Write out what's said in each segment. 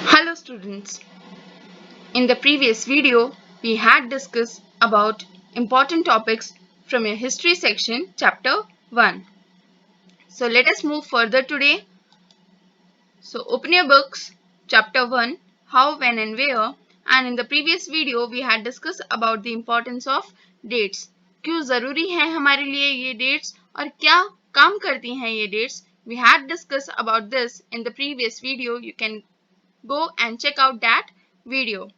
Hello students. In the previous video, we had discussed about important topics from your history section, chapter 1. So let us move further today. So open your books, chapter 1, how, when and where. And in the previous video, we had discussed about the importance of dates. क्यों ज़रूरी है हमारे लिए ये dates और क्या काम करती हैं ये dates. We had discussed about this in the previous video. You can go and check out that video.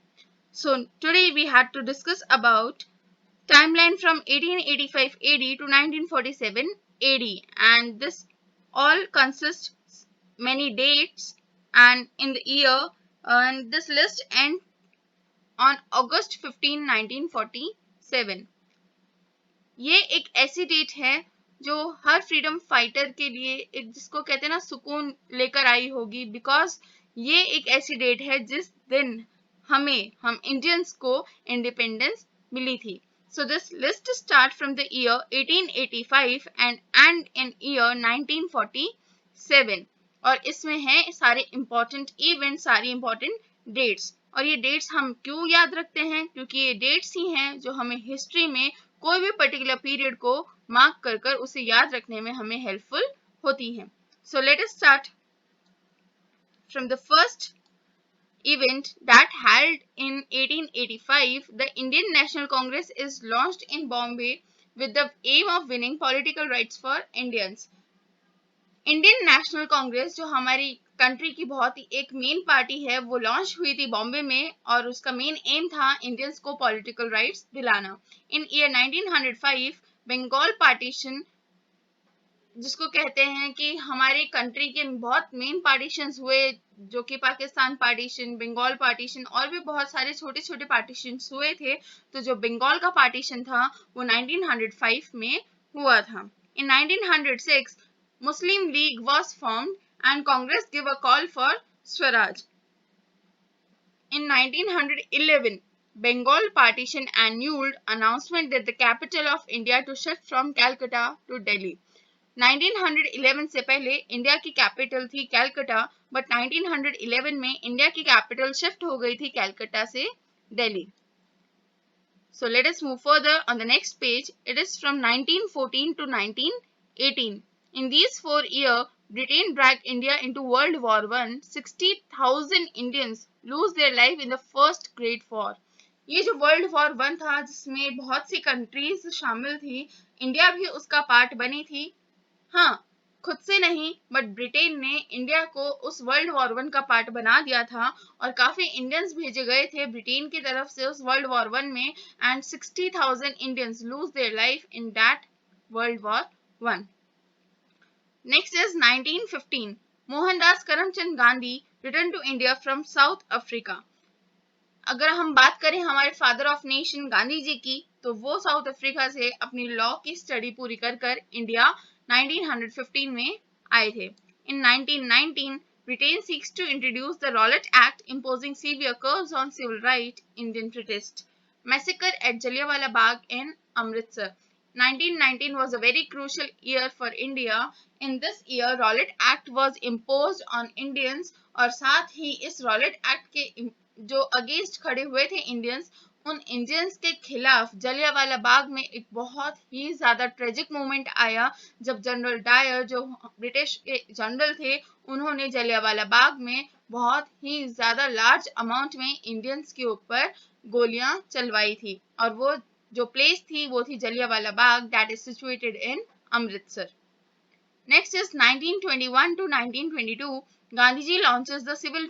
So today we had to discuss about timeline from 1885 AD to 1947 AD, and this all consists many dates and in the year, and this list ends on August 15, 1947. ये एक ऐसी date है जो her freedom fighter के लिए एक जिसको कहते हैं ना सुकून लेकर आई होगी, बिकॉज ये एक ऐसी डेट है जिस दिन हम इंडियंस को इंडिपेंडेंस मिली थी. So this list start from the year 1885 and end in year 1947, और इसमें है सारे important events, सारी important dates. और ये डेट्स हम क्यों याद रखते हैं? क्योंकि ये डेट्स ही हैं जो हमें हिस्ट्री में कोई भी पर्टिकुलर पीरियड को मार्क कर कर उसे याद रखने में हमें हेल्पफुल होती हैं. So let us start from the first event that held in 1885. The Indian National Congress is launched in Bombay with the aim of winning political rights for Indians. Indian national Congress जो हमारी country की बहुत ही एक main party है वो launch हुई थी बॉम्बे में, और उसका मेन एम था इंडियंस को पॉलिटिकल राइट्स दिलाना. इन ईयर 1905 बंगाल पार्टीशन, जिसको कहते हैं कि हमारे कंट्री के बहुत मेन पार्टीशंस हुए, जो कि पाकिस्तान पार्टीशन, बंगाल पार्टीशन और भी बहुत सारे छोटे छोटे पार्टीशंस हुए थे. तो जो बंगाल का पार्टीशन था वो 1905 में हुआ था. इन 1906 Muslim League was formed and Congress gave a call for Swaraj. In 1911, Bengal partition annulled announcement that the capital of India to shift from Calcutta to Delhi. 1911 से पहले इंडिया की कैपिटल थी कैलकटा, बट 1911 में India की capital shift हो गई थी Calcutta से Delhi. So let us move further on the next page. It is from 1914 to 1918. In these 4 years, Britain dragged India into World War I. 60,000 Indians lose their life in the first Great War. ये जो world war 1 था जिसमें बहुत सी countries शामिल थी, India भी उसका part बनी थी. हाँ, खुद से नहीं, बट ब्रिटेन ने इंडिया को उस वर्ल्ड वॉर 1 का पार्ट बना दिया था और काफी इंडियंस भेजे गए थे ब्रिटेन की तरफ से उस वर्ल्ड वॉर 1 में, and 60,000 Indians lose their life in that world war 1. Next is 1915. Mohandas Karamchand Gandhi return to India from South Africa. अगर हम बात करें हमारे father of nation Gandhi ji की, तो वो साउथ अफ्रीका से अपनी लॉ की स्टडी पूरी कर कर इंडिया 1915 में आए थे. In 1919, Britain seeks to introduce the Rowlatt Act imposing severe curbs on civil rights. Indian protest. Massacre at Jallianwala Bagh in Amritsar. 1919 was a very crucial year for India. In this year, Rowlatt Act was imposed on Indians, और साथ ही इस Rowlatt Act के जो against खड़े हुए थे Indians, उन Indians के खिलाफ जलियांवाला बाग में एक बहुत ही ज्यादा ट्रेजिक मोमेंट आया, जब जनरल डायर जो ब्रिटिश के जनरल थे उन्होंने जलियांवाला बाग में बहुत ही ज्यादा लार्ज अमाउंट में इंडियंस के ऊपर गोलियां चलवाई थी, और वो जो प्लेस थी वो थी Jallianwala Bagh, that is situated in Amritsar. Next is 1921 to 1922. Gandhiji launches the civil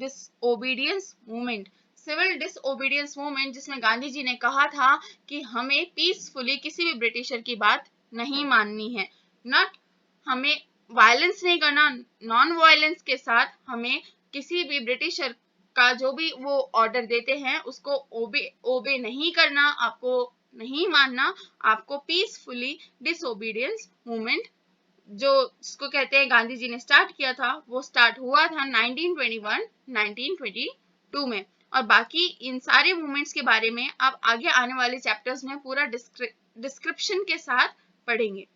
disobedience movement. Civil disobedience movement, जिसमें गांधी जी ने कहा था कि हमें पीसफुली किसी भी ब्रिटिशर की बात नहीं माननी है, नॉट हमें वायलेंस नहीं करना, नॉन वायलेंस के साथ हमें किसी भी ब्रिटिशर का जो भी वो ऑर्डर देते हैं उसको ओबे नहीं करना, आपको नहीं मानना, आपको पीसफुली डिसओबीडियंस मूवमेंट जो जिसको कहते हैं गांधी जी ने स्टार्ट किया था, वो स्टार्ट हुआ था 1921-1922 में. और बाकी इन सारे मूवमेंट्स के बारे में आप आगे आने वाले चैप्टर्स में पूरा डिस्क्रिप्शन के साथ पढ़ेंगे.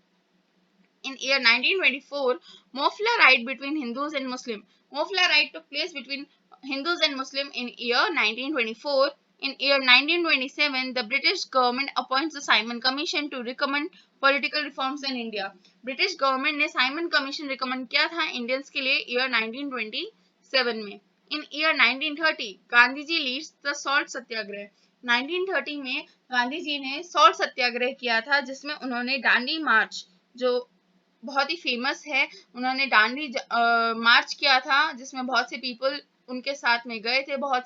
In year 1924, Mofla riot between Hindus and Muslims. Mofla riot took place between Hindus and Muslims in year 1924. In year 1927, the British government appoints the Simon Commission to recommend political reforms in India. British government ने Simon Commission recommend किया था Indians के लिए year 1927 में. In year 1930, Gandhi ji leads the salt सत्याग्रह. 1930 में गांधी जी ने salt सत्याग्रह किया था, जिसमें उन्होंने दांडी मार्च, जो बहुत ही फेमस है, उन्होंने दांडी मार्च किया था, जिसमें बहुत से पीपल उनके साथ में गए थे, बहुत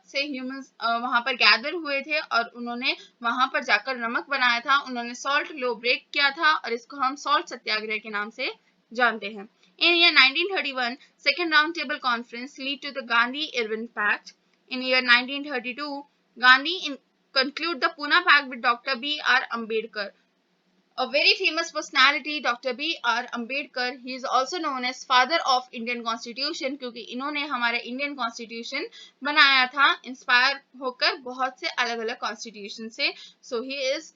से ह्यूमंस वहां पर गैदर हुए थे और उन्होंने वहां पर जाकर नमक बनाया था. उन्होंने सॉल्ट लॉ ब्रेक किया था और इसको हम सॉल्ट सत्याग्रह के नाम से जानते हैं. In year 1931, second round table conference lead to the Gandhi-Irwin Pact. In year 1932, Gandhi conclude the Pune Pact with Dr. B.R. Ambedkar. A very famous personality, Dr. B.R. Ambedkar. He is also known as father of Indian Constitution, क्योंकि इन्होंने हमारा Indian constitution बनाया था inspire होकर बहुत से अलग अलग कॉन्स्टिट्यूशन से. So he is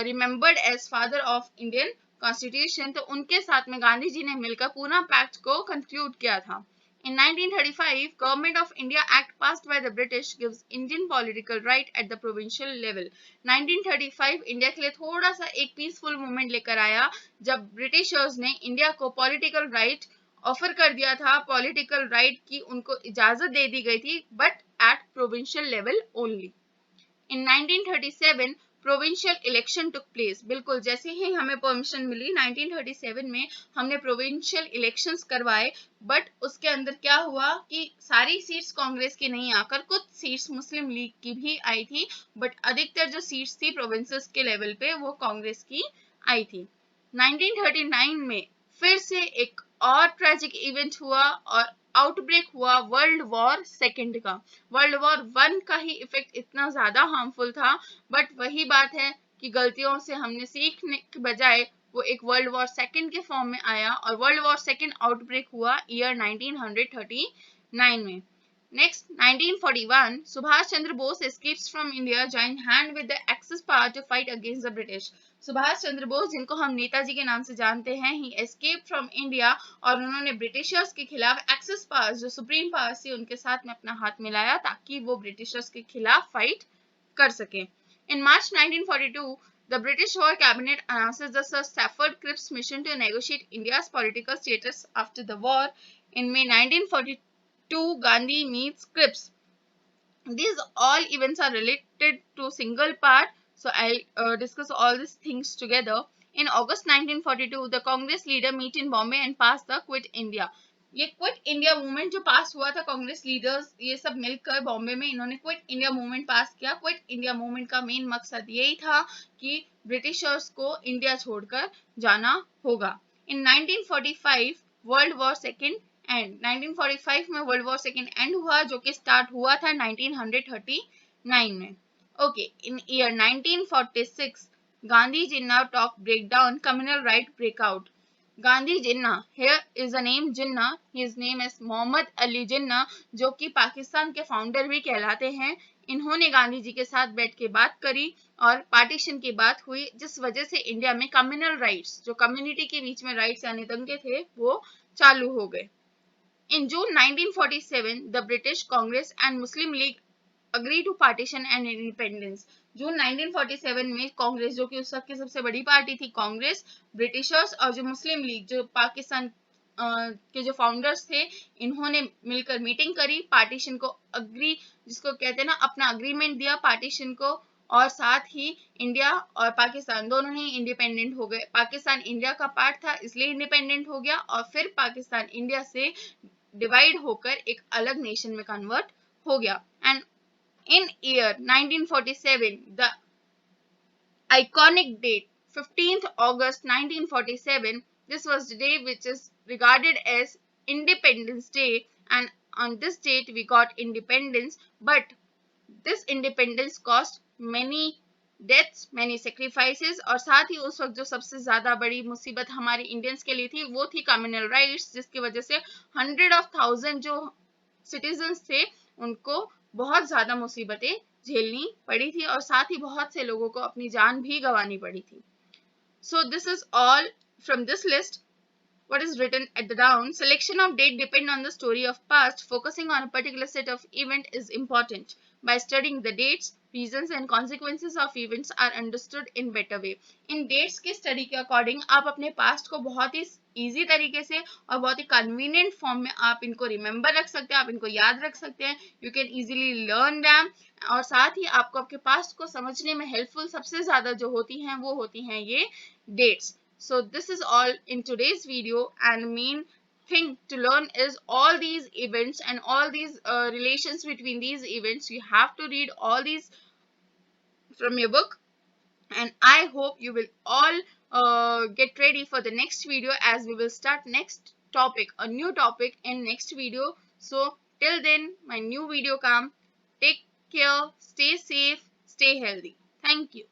remembered as father of Indian constitution. तो उनके साथ में गांधी जी ने मिलकर पूना पैक्ट को कंक्लूड किया था. In 1935, Government of India Act passed by the British gives Indian political right at the provincial level. 1935 India के लिए थोड़ा सा एक पीसफुल मूवमेंट लेकर आया, जब ब्रिटिशर्स ने इंडिया को पॉलिटिकल राइट ऑफर कर दिया था. पॉलिटिकल राइट की उनको इजाजत दे दी गई थी, but at provincial level only. In 1937, provincial election took place. बिल्कुल जैसे ही हमें परमिशन मिली 1937 में हमने प्रोविंशियल इलेक्शंस करवाए, बट उसके अंदर क्या हुआ कि सारी सीट्स कांग्रेस की नहीं आकर कुछ सीट्स मुस्लिम लीग की भी आई थी, बट अधिकतर जो सीट्स थी प्रोविंसेस के लेवल पे वो कांग्रेस की आई थी. 1939 में फिर से एक और ट्रेजिक इवेंट हुआ और आउटब्रेक हुआ वर्ल्ड वॉर सेकेंड का. वर्ल्ड वॉर वन का ही इफेक्ट इतना ज्यादा हार्मफुल था, बट वही बात है कि गलतियों से हमने सीखने के बजाय वो एक वर्ल्ड वॉर सेकेंड के फॉर्म में आया और वर्ल्ड वॉर सेकेंड आउटब्रेक हुआ ईयर 1939 में. Next, 1941, Subhash Chandra Bose escapes from India, join hand with the Axis power to fight against the British. Subhash Chandra Bose, जिनको हम नेताजी के नाम से जानते हैं, ही एस्केप फ्रॉम इंडिया और उन्होंने ब्रिटिशर्स के खिलाफ एक्सिस पावर्स, जो सुप्रीम पावर्स थी, उनके साथ में अपना हाथ मिलाया ताकि वो ब्रिटिशर्स के खिलाफ फाइट कर सके. In March 1942, the British War Cabinet announces the Sir Stafford Cripps mission to negotiate India's political status after the war. In May 1942, Gandhi meets Cripps. These all events are related to single part, so I'll discuss all these things together. In August 1942, the Congress leader meet in Bombay and pass the Quit India. ये quit India movement जो पास हुआ था, Congress leaders ये सब मिलकर बॉम्बे में इन्होंने quit India movement पास किया. क्विट इंडिया मूवमेंट का मेन मकसद यही था कि ब्रिटिशर्स को इंडिया छोड़कर जाना होगा. इन 1945 वर्ल्ड वॉर सेकेंड एंड. 1945 में वर्ल्ड वॉर सेकेंड एंड हुआ, जो कि स्टार्ट हुआ था 1939 में. Okay, in year 1946 Gandhi Jinnah talk break down, communal riot breakout. Gandhi Jinnah, here is the name Jinnah, his name is Mohammed Ali Jinnah, जो कि पाकिस्तान के फाउंडर भी कहलाते हैं. इन्होंने गांधी जी के साथ बैठ के बात करी और पार्टीशन की बात हुई, जिस वजह से इंडिया में कम्युनल राइट्स, जो कम्युनिटी के बीच में राइट्स यानी दंगे थे, वो चालू हो गए. In June 1947, the British Congress and Muslim League agree to partition and independence. जून 1947 में कांग्रेस, जो कि उस वक्त की सबसे बड़ी पार्टी थी, कांग्रेस, ब्रिटिशर्स और जो मुस्लिम लीग, जो पाकिस्तान के जो फाउंडर्स थे, इन्होंने मिलकर मीटिंग करी, पार्टीशन को अग्री, जिसको कहते हैं ना, अपना अग्रीमेंट दिया पार्टीशन को, और साथ ही इंडिया और पाकिस्तान दोनों ही इंडिपेंडेंट हो गए. पाकिस्तान इंडिया का पार्ट था इसलिए इंडिपेंडेंट हो गया, और फिर पाकिस्तान इंडिया से डिवाइड होकर एक अलग नेशन में कन्वर्ट हो गया. And in year 1947, the iconic date 15th August 1947, this was the day which is regarded as Independence Day, and on this date we got independence, but this independence cost many deaths, many sacrifices, और साथ ही उस वक्त जो सबसे ज्यादा बड़ी मुसीबत हमारे इंडियंस के लिए थी वो थी कम्युनल राइट्स, जिसकी वजह से 100,000 जो सिटीजन्स थे उनको बहुत ज्यादा मुसीबतें झेलनी पड़ी थी और साथ ही बहुत से लोगों को अपनी जान भी गंवानी पड़ी थी. So this is all from this list. what is written at the down. Selection of date depend on the story of past. Focusing on a particular set of event is important. By studying the dates, reasons and consequences of events are understood in better way. In dates की study के according आप अपने past को बहुत ही easy तरीके से और बहुत ही convenient form में आप इनको remember रख सकते हैं, आप इनको याद रख सकते हैं. You can easily learn them. और साथ ही आपको आपके past को समझने में helpful सबसे ज़्यादा जो होती हैं वो होती हैं ये dates. So this is all in today's video, and main thing to learn is all these events and all these relations between these events. You have to read all these from your book, and I hope you will all get ready for the next video, as we will start next topic, a new topic in next video. So till then, my new video come. Take care, stay safe, stay healthy. Thank you.